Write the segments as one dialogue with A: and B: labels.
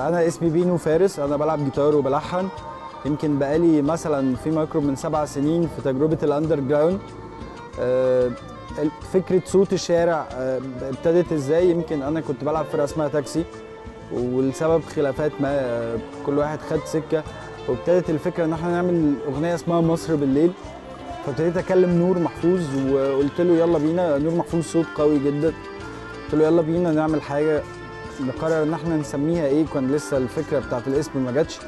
A: انا اسمي بينو فارس، انا بلعب جيتار وبلحن. يمكن بقالي مثلا في ما يقرب من 7 سنين في تجربه الاندر جراوند. فكره صوت الشارع ابتدت ازاي؟ يمكن انا كنت بلعب فرقه اسمها تاكسي، ولسبب خلافات ما كل واحد خد سكه، وابتدت الفكره ان احنا نعمل اغنيه اسمها مصر بالليل. فابتديت اكلم نور محفوظ وقلت له يلا بينا. نور محفوظ صوت قوي جدا، قلت له يلا بينا نعمل حاجه، نقرر ان احنا نسميها ايه. كان لسه الفكره بتاعت الاسم ما جاتش.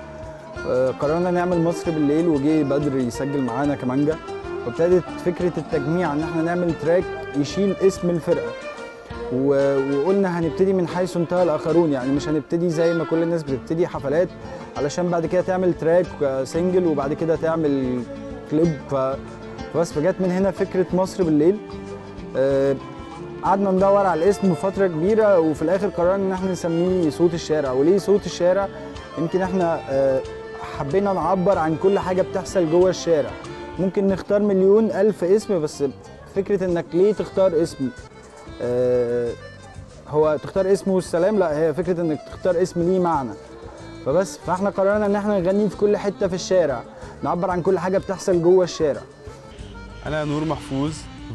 A: قررنا نعمل مصر بالليل، وجي بدر يسجل معانا كمانجا، وابتدت فكره التجميع ان احنا نعمل تراك يشيل اسم الفرقه. وقلنا هنبتدي من حيث انتهى الاخرون، يعني مش هنبتدي زي ما كل الناس بتبتدي حفلات علشان بعد كده تعمل تراك سنجل وبعد كده تعمل كليب. فبس فجت من هنا فكره مصر بالليل. قعدنا ندور على الاسم فتره كبيره، وفي الاخر قررنا ان احنا نسميه صوت الشارع. وليه صوت الشارع؟ يمكن احنا حبينا نعبر عن كل حاجه بتحصل جوه الشارع. ممكن نختار مليون الف اسم، بس فكره انك ليه تختار اسم، هو تختار اسمه والسلام، لا، هي فكره انك تختار اسم ليه معنى. فاحنا قررنا ان احنا نغني في كل حته في الشارع، نعبر عن كل حاجه بتحصل جوه الشارع.
B: انا نور محفوظ،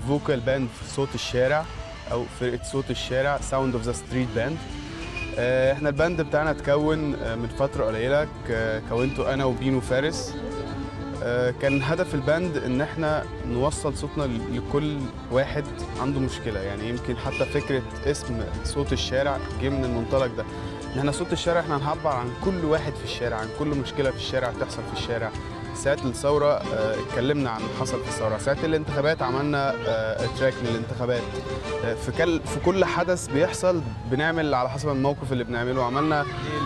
B: فوكال باند في صوت الشارع او فرقه صوت الشارع، ساوند اوف ذا ستريت باند. احنا الباند بتاعنا اتكون من فتره قليله، كونته انا وبينو فارس. كان هدف الباند ان احنا نوصل صوتنا لكل واحد عنده مشكله. يعني يمكن حتى فكره اسم صوت الشارع جه من المنطلق ده، ان احنا صوت الشارع احنا هنعبر عن كل واحد في الشارع، عن كل مشكله في الشارع بتحصل في الشارع. ساعة الثورة اتكلمنا عن اللي حصل في الثورة، ساعة الانتخابات عملنا تراك للانتخابات. في كل حدث بيحصل بنعمل على حسب الموقف اللي بنعمله. عملنا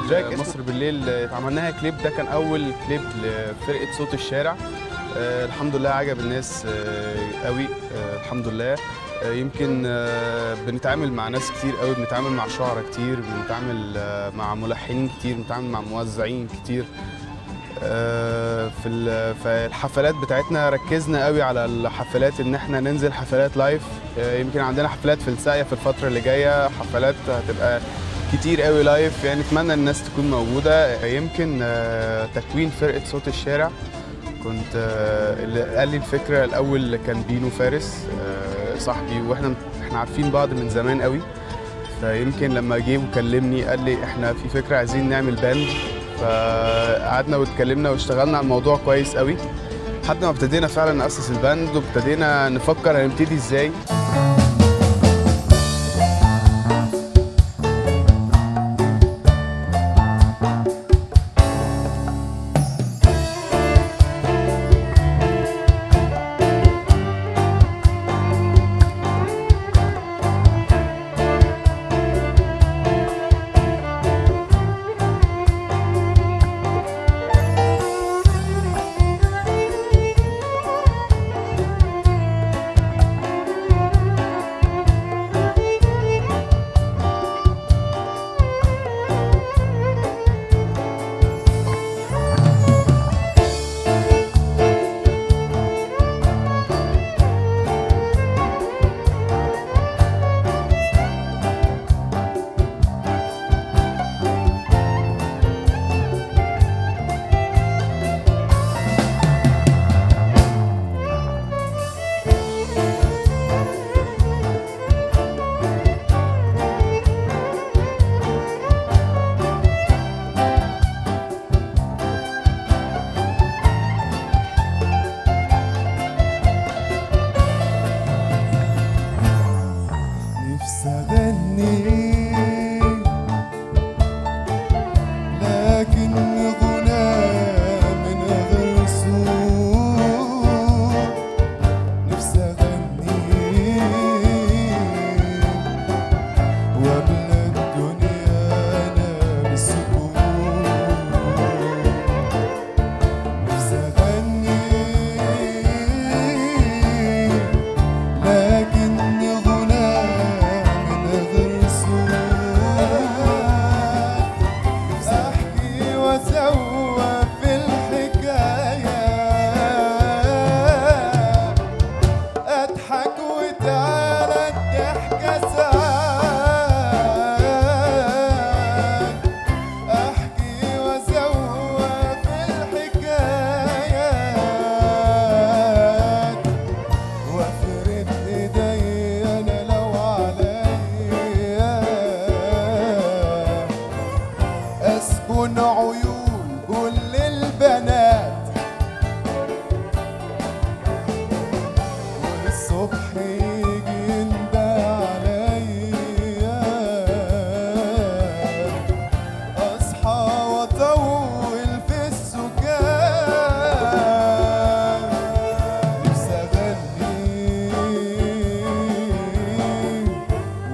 B: تراك مصر بالليل، عملناها كليب، ده كان أول كليب لفرقة صوت الشارع. الحمد لله عجب الناس قوي، الحمد لله. يمكن بنتعامل مع ناس كتير قوي، بنتعامل مع شعراء كتير، بنتعامل مع ملحنين كتير، بنتعامل مع موزعين كتير. في الحفلات بتاعتنا ركزنا قوي على الحفلات، ان احنا ننزل حفلات لايف. يمكن عندنا حفلات في الساقية في الفترة اللي جاية، حفلات هتبقى كتير قوي لايف، يعني نتمنى الناس تكون موجودة. يمكن تكوين فرقة صوت الشارع، كنت اللي قال لي الفكرة الأول كان بينو فارس صاحبي، واحنا عارفين بعض من زمان قوي. فيمكن لما جه وكلمني قال لي احنا في فكرة عايزين نعمل باند، فقعدنا واتكلمنا واشتغلنا على الموضوع كويس قوي لحد ما ابتدينا فعلا نأسس الباند، وابتدينا نفكر هنبتدي ازاي.
C: عيون عيون كل البنات، والصبح يجي يندى عليا اصحى واطول في السكان، نفسي اغني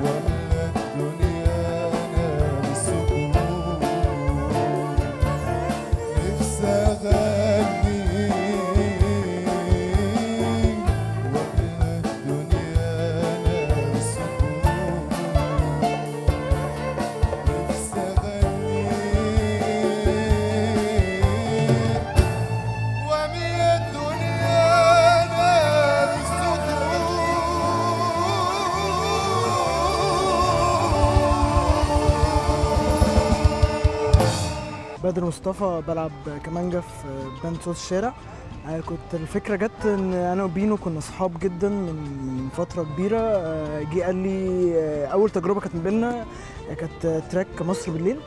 C: واملى الدنيا انا بالسكون، نفسي اغني واملى الدنيا انا بالسكون، نفسي اغني واملى الدنيا انا بالسكون.
D: بدر مصطفى، بلعب كمانجا في باند صوت الشارع. كنت الفكرة جت ان انا وبينو كنا صحاب جدا من فترة كبيرة. جه قال لي اول تجربة كانت ما بينا كانت تراك مصر بالليل.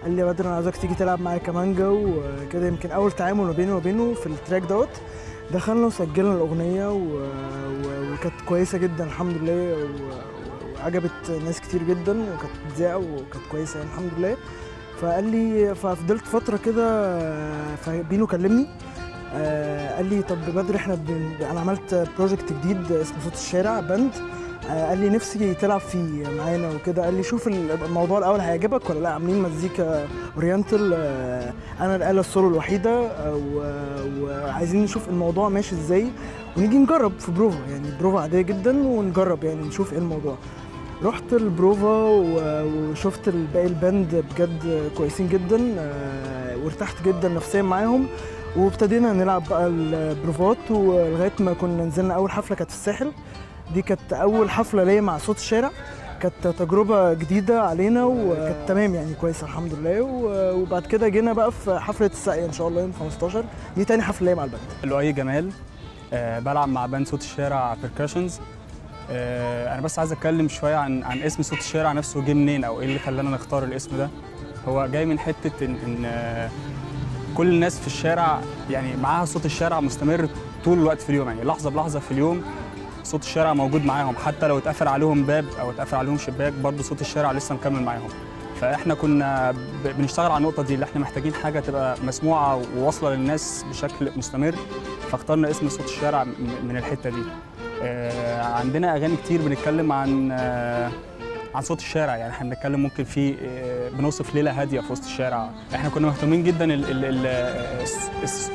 D: قال لي يا بدر انا عايزك تيجي تلعب معايا كمانجا وكده. يمكن اول تعامل ما بيني وبينه في التراك دوت. دخلنا وسجلنا الاغنية وكانت كويسة جدا الحمد لله، وعجبت ناس كتير جدا وكانت بتذاع وكانت كويسة يعني الحمد لله. فقال لي ففضلت فترة كده، فبينو كلمني قال لي طب بدر احنا انا عملت بروجكت جديد اسمه صوت الشارع باند. قال لي نفسي تلعب فيه معانا وكده. قال لي شوف الموضوع الاول هيعجبك ولا لا. عاملين مزيكا اورينتال، انا الآلة السولو الوحيدة، وعايزين نشوف الموضوع ماشي ازاي ونيجي نجرب في بروفا، يعني بروفا عادية جدا ونجرب يعني نشوف ايه الموضوع. رحت البروفا وشفت باقي الباند بجد كويسين جدا، وارتحت جدا نفسيا معاهم. وابتدينا نلعب بقى البروفات ولغايه ما كنا نزلنا اول حفله كانت في الساحل. دي كانت اول حفله ليا مع صوت الشارع، كانت تجربه جديده علينا وكانت تمام يعني كويسه الحمد لله. وبعد كده جينا بقى في حفله الساقيه ان شاء الله يوم 15، دي تاني حفله ليا مع الباند.
E: لؤي جمال، بلعب مع باند صوت الشارع بيركشنز. انا بس عايز اتكلم شويه عن اسم صوت الشارع نفسه جه منين او ايه اللي خلانا نختار الاسم ده. هو جاي من حته ان كل الناس في الشارع يعني معاها صوت الشارع مستمر طول الوقت في اليوم، يعني لحظه بلحظه في اليوم صوت الشارع موجود معاهم، حتى لو اتقفل عليهم باب او اتقفل عليهم شباك برضه صوت الشارع لسه مكمل معاهم. فاحنا كنا بنشتغل على النقطه دي، اللي احنا محتاجين حاجه تبقى مسموعه وواصله للناس بشكل مستمر، فاخترنا اسم صوت الشارع من الحته دي. عندنا اغاني كتير بنتكلم عن صوت الشارع، يعني احنا بنتكلم ممكن في بنوصف ليله هاديه في وسط الشارع. احنا كنا مهتمين جدا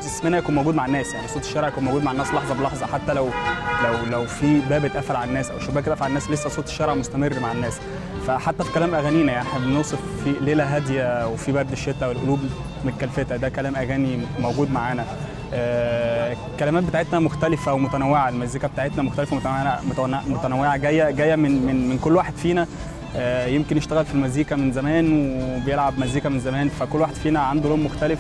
E: اسمنا يكون موجود مع الناس، يعني صوت الشارع يكون موجود مع الناس لحظه بلحظه، حتى لو في باب اتقفل على الناس او شباك اتقفل على الناس لسه صوت الشارع مستمر مع الناس. فحتى في كلام اغانينا يعني احنا بنوصف في ليله هاديه وفي برد الشتاء والقلوب متكلفته، ده كلام اغاني موجود معانا. الكلمات بتاعتنا مختلفه ومتنوعه، المزيكا بتاعتنا مختلفه ومتنوعه جايه من كل واحد فينا يمكن يشتغل في المزيكا من زمان وبيلعب مزيكا من زمان، فكل واحد فينا عنده لون مختلف.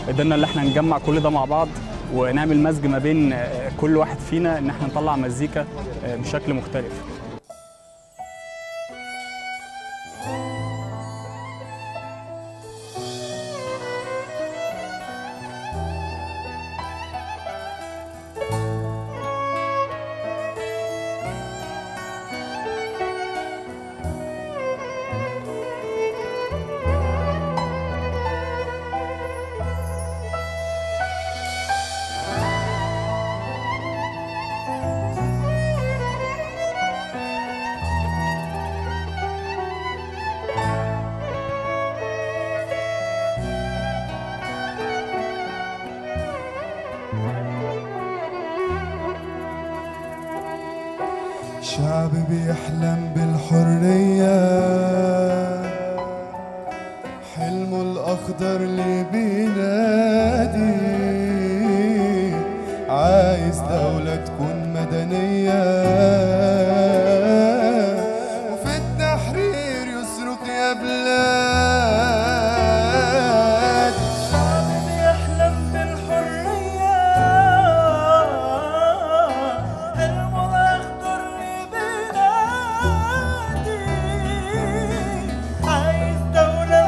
E: قدرنا ان احنا نجمع كل ده مع بعض ونعمل مزج ما بين كل واحد فينا ان احنا نطلع مزيكا بشكل مختلف.
C: شعب بيحلم بالحرية، حلمه الأخضر اللي بينادي، عايز دولة تكون مدنية وفي التحرير يصرخ يا بلاد.
F: شعب بيحلم بالحرية، حلمه الأخضر اللي بينادي، عايز دولة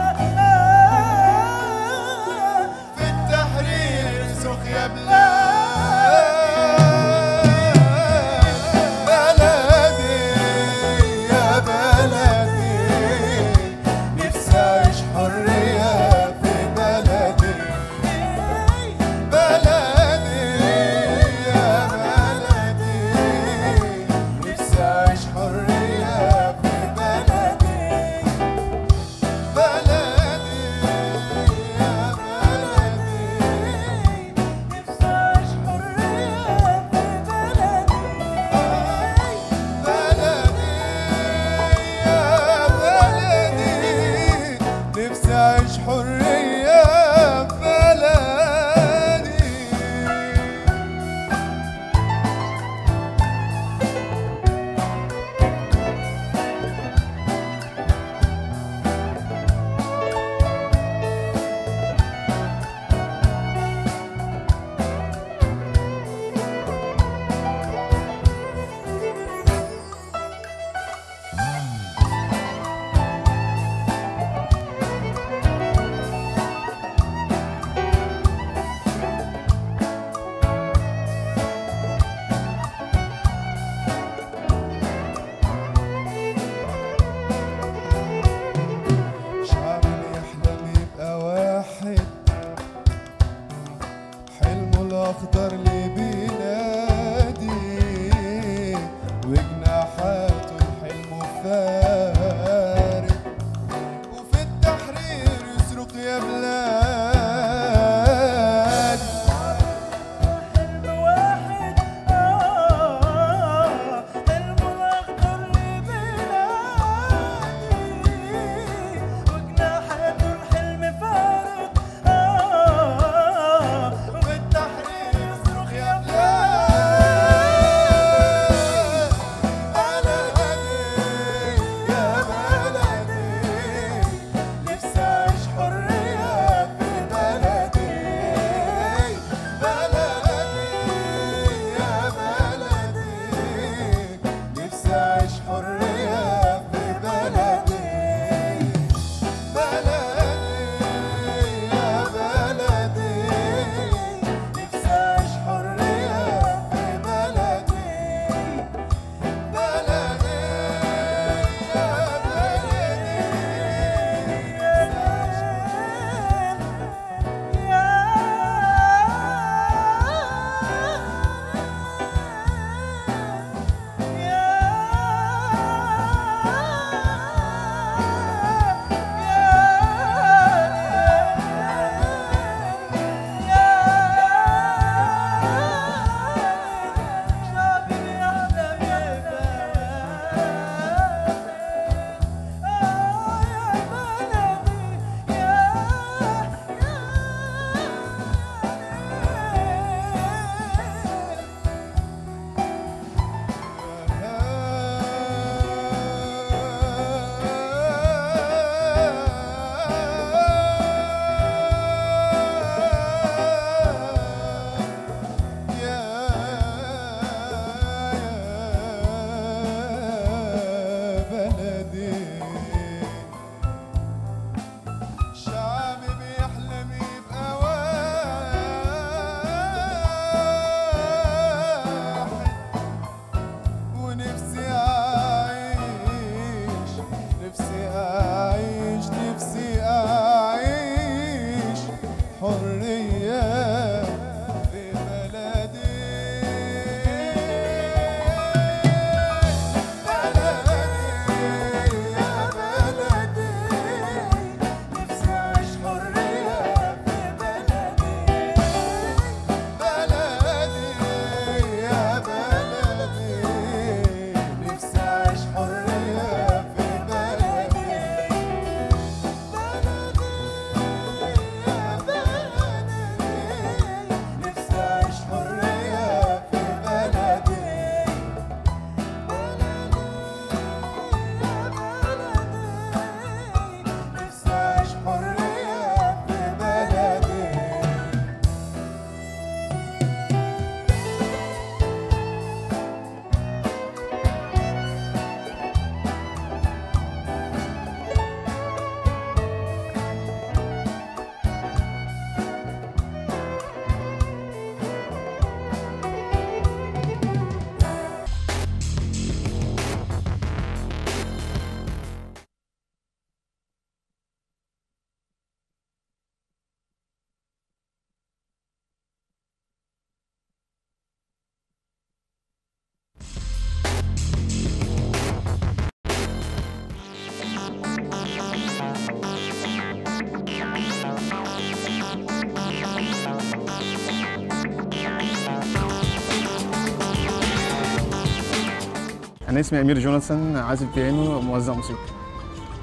G: أنا اسمي أمير جوناثان، عازف بيانو وموزع موسيقى.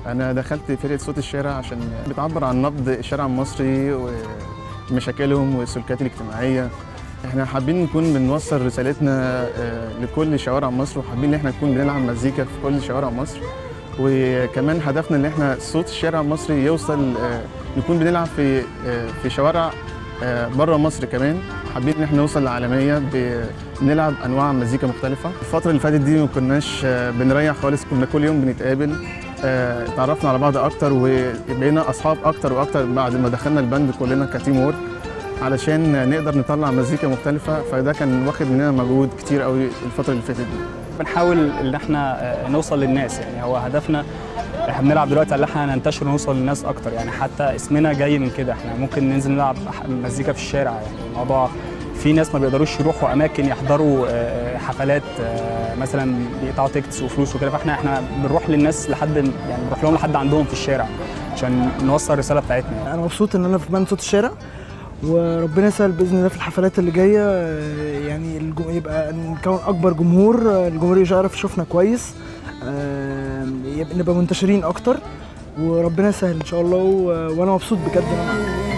G: أنا دخلت فرقة صوت الشارع عشان بتعبر عن نبض الشارع المصري ومشاكلهم والسلوكيات الاجتماعية. احنا حابين نكون بنوصل رسالتنا لكل شوارع مصر، وحابين ان احنا نكون بنلعب مزيكا في كل شوارع مصر، وكمان هدفنا ان احنا صوت الشارع المصري يوصل، نكون بنلعب في شوارع بره مصر كمان. حابين ان احنا نوصل للعالميه بنلعب انواع مزيكا مختلفه. الفتره اللي فاتت دي ما كناش بنريح خالص، كنا كل يوم بنتقابل، اتعرفنا على بعض اكتر وبقينا اصحاب اكتر واكتر بعد ما دخلنا الباند كلنا كتيم وورك علشان نقدر نطلع مزيكا مختلفه. فده كان واخد مننا مجهود كتير قوي الفتره اللي فاتت دي.
E: بنحاول ان احنا نوصل للناس، يعني هو هدفنا احنا بنلعب دلوقتي على احنا ننتشر ونوصل للناس اكتر، يعني حتى اسمنا جاي من كده. احنا ممكن ننزل نلعب مزيكا في الشارع، يعني الموضوع في ناس ما بيقدروش يروحوا اماكن يحضروا حفلات مثلا بيقطعوا تيكتس وفلوس وكده، فاحنا بنروح للناس لحد، يعني بنروح لهم لحد عندهم في الشارع عشان نوصل الرساله بتاعتنا.
D: انا مبسوط ان انا في باند صوت الشارع، وربنا يسهل باذن الله في الحفلات اللي جايه، يعني يبقى نكون اكبر جمهور، الجمهور يعرف يشوفنا كويس، نبقى منتشرين اكتر، وربنا يسهل ان شاء الله. وانا مبسوط بجد ان انا